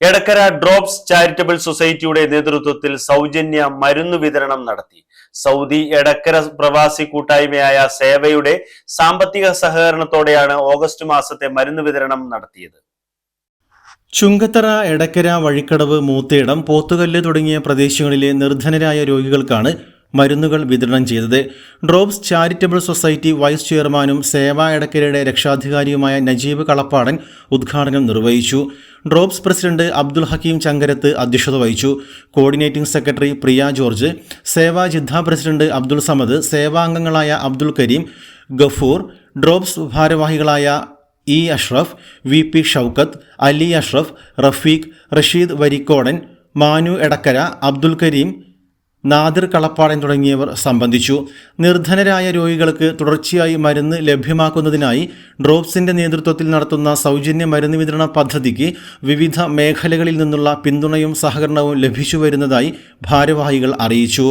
Edakkara drops charitable സൊസൈറ്റിയുടെ നേതൃത്വത്തിൽ സൗജന്യ മരുന്ന് വിതരണം നടത്തി. സൗദി എടക്കര പ്രവാസി കൂട്ടായ്മയായ സേവയുടെ സാമ്പത്തിക സഹകരണത്തോടെയാണ് ഓഗസ്റ്റ് മാസത്തെ മരുന്ന് വിതരണം നടത്തിയത്. ചുങ്കത്തറ, എടക്കര, വഴിക്കടവ്, മൂത്തേടം, പോത്തുകല്ല് തുടങ്ങിയ പ്രദേശങ്ങളിലെ നിർധനരായ രോഗികൾക്കാണ് മരുന്നുകൾ വിതരണം ചെയ്തത്. ഡ്രോപ്സ് ചാരിറ്റബിൾ സൊസൈറ്റി വൈസ് ചെയർമാനും സേവ എടക്കരയുടെ രക്ഷാധികാരിയുമായ നജീബ് കളപ്പാടൻ ഉദ്ഘാടനം നിർവഹിച്ചു. ഡ്രോപ്സ് പ്രസിഡന്റ് അബ്ദുൽ ഹക്കീം ചങ്കരത്ത് അധ്യക്ഷത വഹിച്ചു. Coordinating secretary Priya George, Seva Jeddah president Abdul Samad, സേവാംഗങ്ങളായ അബ്ദുൽ കരീം, ഗഫൂർ, ഡ്രോപ്സ് ഭാരവാഹികളായ E Ashraf, V P Shoukath, Ali Ashraf, Rafeeq, Rasheed Varikkodan, Manu Edakkara, Abdul Kareem, Nadir Kalappadan തുടങ്ങിയവർ സംബന്ധിച്ചു. നിർധനരായ രോഗികൾക്ക് തുടർച്ചയായി മരുന്ന് ലഭ്യമാക്കുന്നതിനായി ഡ്രോപ്സിന്റെ നേതൃത്വത്തിൽ നടത്തുന്ന സൗജന്യ മരുന്ന് വിതരണ പദ്ധതിക്ക് വിവിധ മേഖലകളിൽ നിന്നുള്ള പിന്തുണയും സഹകരണവും ലഭിച്ചു വരുന്നതായി ഭാരവാഹികൾ അറിയിച്ചു.